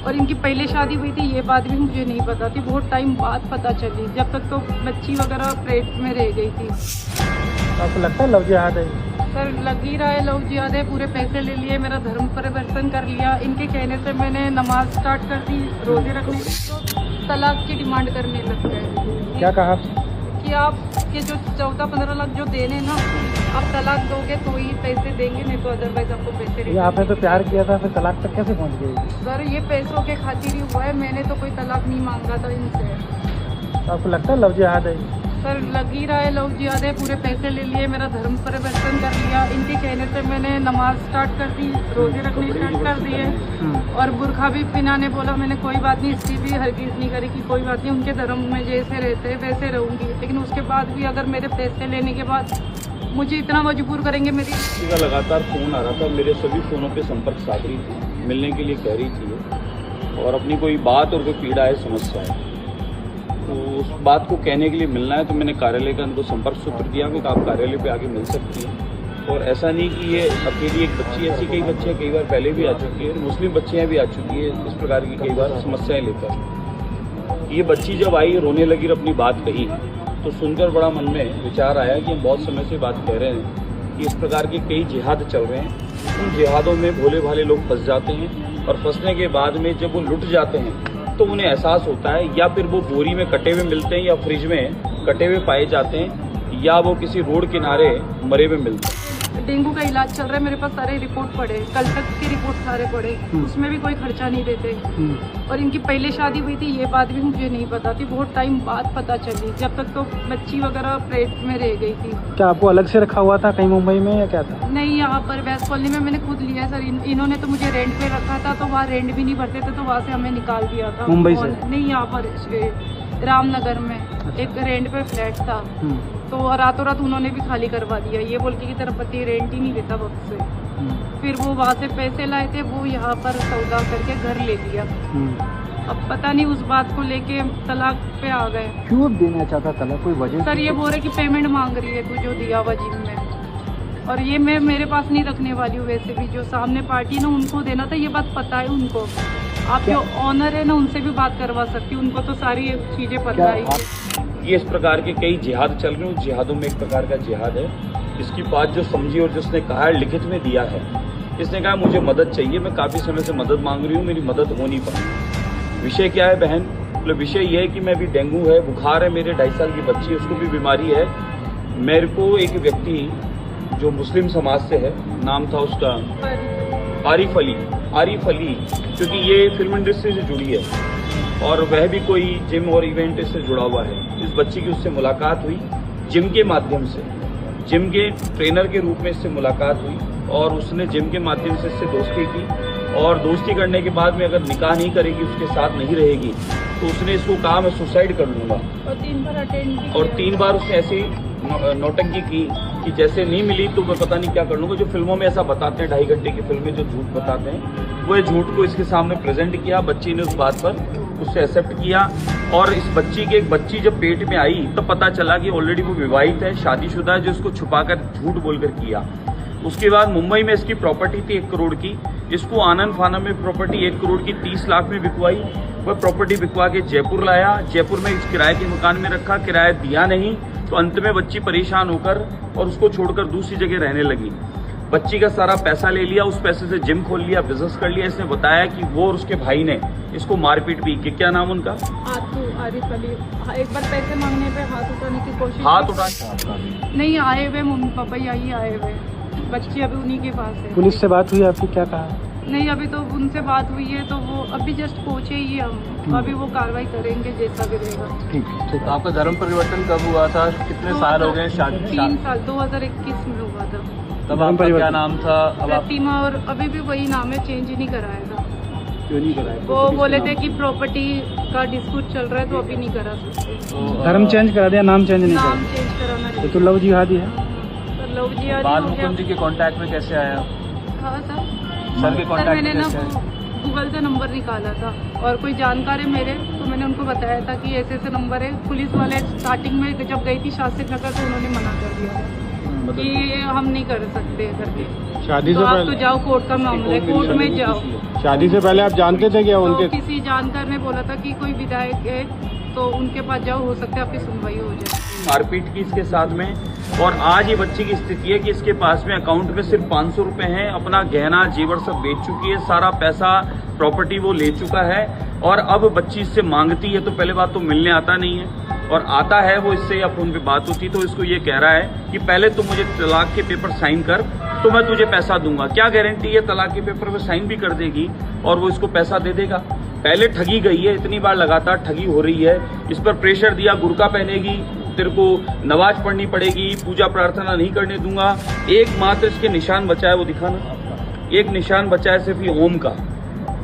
और इनकी पहले शादी हुई थी, ये बात भी मुझे नहीं पता थी, बहुत टाइम बाद पता चली, जब तक तो बच्ची वगैरह पेट में रह गई थी। आपको लगता है लव जिहाद है? सर लग ही रहा है लव जिहाद है। पूरे पैसे ले लिए, मेरा धर्म परिवर्तन कर लिया। इनके कहने से मैंने नमाज स्टार्ट कर दी, रोजे रखने की, तलाक की डिमांड करने लग गए। क्या कहा कि आपके जो 14-15 लाख जो देने ना, आप तलाक दोगे तो ही पैसे देंगे, नहीं तो अदरवाइज आपको पैसे नहीं। आपने तो प्यार किया था, फिर तलाक तक कैसे पहुंच गई? सर ये पैसों के खातिर ही हुआ है, मैंने तो कोई तलाक नहीं मांगा था इनसे। तो आपको लगता है लव जिहाद है? सर लग ही रहा है लव जिहाद है। पूरे पैसे ले लिए, मेरा धर्म परिवर्तन कर लिया। इनके कहने से मैंने नमाज स्टार्ट कर दी, रोजे रखने स्टार्ट कर दिए, और बुरखा भी पहनाने बोला। मैंने कोई बात नहीं, इसकी भी हरगिज़ नहीं करी कि कोई बात नहीं, उनके धर्म में जैसे रहते हैं वैसे रहूँगी। लेकिन उसके बाद भी अगर मेरे पैसे लेने के बाद मुझे इतना मजबूर करेंगे, मेरी किसी का लगातार फ़ोन आ रहा था, मेरे सभी फ़ोनों पे संपर्क साध रही थी, मिलने के लिए कह रही थी, और अपनी कोई बात और कोई पीड़ा है, समस्या है, तो उस बात को कहने के लिए मिलना है। तो मैंने कार्यालय का उनको संपर्क सूत्र दिया कि आप कार्यालय पे आके मिल सकती हैं। और ऐसा नहीं कि ये अकेली एक बच्ची, ऐसी कई बच्चियाँ कई बार पहले भी आ चुकी है, मुस्लिम बच्चियाँ भी आ चुकी है इस प्रकार की कई बार समस्याएँ लेकर। ये बच्ची जब आई, रोने लगी और अपनी बात कही, तो सुनकर बड़ा मन में विचार आया कि हम बहुत समय से बात कह रहे हैं कि इस प्रकार के कई जिहाद चल रहे हैं। उन जिहादों में भोले भाले लोग फंस जाते हैं, और फंसने के बाद में जब वो लुट जाते हैं तो उन्हें एहसास होता है, या फिर वो बोरी में कटे हुए मिलते हैं, या फ्रिज में कटे हुए पाए जाते हैं, या वो किसी रोड किनारे मरे हुए मिलते हैं। डेंगू का इलाज चल रहा है, मेरे पास सारे रिपोर्ट पड़े, कल तक के रिपोर्ट सारे पड़े, उसमें भी कोई खर्चा नहीं देते। और इनकी पहले शादी हुई थी, ये बात भी मुझे नहीं पता थी, बहुत टाइम बाद पता चली, जब तक तो बच्ची वगैरह पेट में रह गई थी। क्या आपको अलग से रखा हुआ था कहीं मुंबई में, या क्या था? नहीं, यहाँ पर वेस्ट कॉलोनी में मैंने खुद लिया है सर। इन्होंने तो मुझे रेंट पे रखा था, तो वहाँ रेंट भी नहीं भरते थे, तो वहाँ से हमें निकाल दिया था। मुंबई से? नहीं, यहाँ पर रामनगर में एक रेंट पे फ्लैट था, तो रातों रात उन्होंने भी खाली करवा दिया, ये बोल के कि तेरा पति रेंट ही नहीं देता वक्त से। फिर वो वहाँ से पैसे लाए थे, वो यहाँ पर सौदा करके घर ले लिया। अब पता नहीं उस बात को लेके तलाक पे आ गए। क्यों देना चाहता तलाक, कोई वजह? सर ये बोल रहे कि पेमेंट मांग रही है तू जो दिया हुआ जिम में, और ये मैं मेरे पास नहीं रखने वाली हूँ। वैसे भी जो सामने पार्टी ना, उनको देना था, ये बात पता है उनको। आप जो ऑनर है ना, उनसे भी बात करवा सकती हूँ, उनको तो सारी चीज़ें पता है। ये इस प्रकार के कई जिहाद चल रहे हैं, उस जिहादों में एक प्रकार का जिहाद है। इसकी बात जो समझी और जिसने कहा है, लिखित में दिया है, इसने कहा मुझे मदद चाहिए, मैं काफ़ी समय से मदद मांग रही हूँ, मेरी मदद हो नहीं पाई। विषय क्या है बहन? मतलब विषय ये है कि मैं भी, डेंगू है, बुखार है, मेरे 2.5 साल की बच्ची है, उसको भी बीमारी है। मेरे को एक व्यक्ति जो मुस्लिम समाज से है, नाम था उसका आरिफ अली, क्योंकि ये फिल्म इंडस्ट्री से जुड़ी है, और वह भी कोई जिम और इवेंट से जुड़ा हुआ है। इस बच्ची की उससे मुलाकात हुई जिम के माध्यम से, जिम के ट्रेनर के रूप में इससे मुलाकात हुई, और उसने जिम के माध्यम से इससे दोस्ती की, और दोस्ती करने के बाद में अगर निकाह नहीं करेगी, उसके साथ नहीं रहेगी, तो उसने इसको कहा मैं सुसाइड कर लूँगा। और 3 बार अटेंड किया, और 3 बार उसने ऐसी नौटंकी की कि जैसे नहीं मिली तो मैं पता नहीं क्या कर लूँगा। जो फिल्मों में ऐसा बताते हैं, 2.5 घंटे की फिल्में जो झूठ बताते हैं, वो झूठ को इसके सामने प्रेजेंट किया। बच्ची ने उस बात पर उससे एक्सेप्ट किया, और इस बच्ची की एक बच्ची जब पेट में आई तो पता चला कि ऑलरेडी वो विवाहित है, शादीशुदा है, जो इसको छुपाकर झूठ बोलकर किया। उसके बाद मुंबई में इसकी प्रॉपर्टी थी 1 करोड़ की, इसको आनंद फानन में प्रॉपर्टी 1 करोड़ की 30 लाख में बिकवाई। वह प्रॉपर्टी बिकवा के जयपुर लाया, जयपुर में इस किराए के मकान में रखा, किराया दिया नहीं, तो अंत में बच्ची परेशान होकर और उसको छोड़कर दूसरी जगह रहने लगी। बच्ची का सारा पैसा ले लिया, उस पैसे से जिम खोल लिया, बिजनेस कर लिया। इसने बताया कि वो और उसके भाई ने इसको मारपीट भी की। क्या नाम उनका? आरिफ अली। एक बार पैसे मांगने पे हाथ उठाने की कोशिश, हाथ उठा नहीं आए हुए, मम्मी पापा यही आए हुए, बच्ची अभी उन्हीं के पास है। पुलिस से बात हुई आपकी, क्या कहा? नहीं, अभी तो उनसे बात हुई है, तो वो अभी जस्ट पहुंचे ही हम, अभी वो कार्रवाई करेंगे जैसा भी रहेगा। ठीक। तो आपका धर्म परिवर्तन कब हुआ था, कितने साल हो गए शादी? 3 साल, 2021 में हुआ था। तब आपका क्या नाम था? अब आप प्रतिमा, और अभी भी वही नाम है, चेंज ही नहीं कराया था। क्यों नहीं कराया? वो बोले थे कि प्रॉपर्टी का डिस्प्यूट चल रहा है, तो अभी नहीं करा सकते। धर्म चेंज करा दिया, नाम चेंज नहीं नाम करा? चेंज कराना चाहिए। तो लव जिहादी है? तो लव जिहादी बाल हो गया। मुकुंद जी के कांटेक्ट में कैसे आया? हाँ सर, सर के सर कांटेक्ट मैंने में ना कैसे आया? गूगल से नंबर निकाला था, और कोई जानकार है मेरे, तो मैंने उनको बताया था कि ऐसे ऐसे नंबर है। पुलिस वाले स्टार्टिंग में जब गई थी शास्त्री नगर, तो उन्होंने मना कर दिया था। कि हम नहीं कर सकते करके। शादी तो से आप पहले तो जाओ, कोर्ट का मामला है, कोर्ट में जाओ। शादी से पहले आप जानते थे क्या तो उनके? किसी जानकार ने बोला था कि कोई विधायक है तो उनके पास जाओ, हो सकता है आपकी सुनवाई हो जाए। मारपीट की इसके साथ में, और आज ये बच्ची की स्थिति है कि इसके पास में अकाउंट में सिर्फ 500 रुपए हैं। अपना गहना जेवर सब बेच चुकी है, सारा पैसा प्रॉपर्टी वो ले चुका है, और अब बच्ची इससे मांगती है तो पहले बात तो मिलने आता नहीं है, और आता है वो इससे या फोन पे बात होती तो इसको ये कह रहा है कि पहले तुम मुझे तलाक के पेपर साइन कर तो मैं तुझे पैसा दूंगा। क्या गारंटी है तलाक के पेपर पे साइन भी कर देगी और वो इसको पैसा दे देगा? पहले ठगी गई है, इतनी बार लगातार ठगी हो रही है। इस पर प्रेशर दिया, गुरका पहनेगी, तेरे को नमाज पढ़नी पड़ेगी, पूजा प्रार्थना नहीं करने दूंगा। एकमात्र इसके निशान बचा है, वो दिखाना, एक निशान बचा है सिर्फ ये ओम का,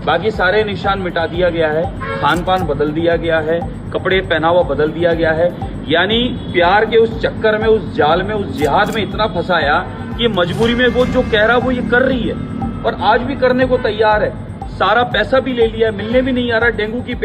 बाकी सारे निशान मिटा दिया गया है, खान पान बदल दिया गया है, कपड़े पहनावा बदल दिया गया है। यानी प्यार के उस चक्कर में, उस जाल में, उस जिहाद में इतना फंसाया कि मजबूरी में वो जो कह रहा वो ये कर रही है, और आज भी करने को तैयार है। सारा पैसा भी ले लिया, मिलने भी नहीं आ रहा। डेंगू की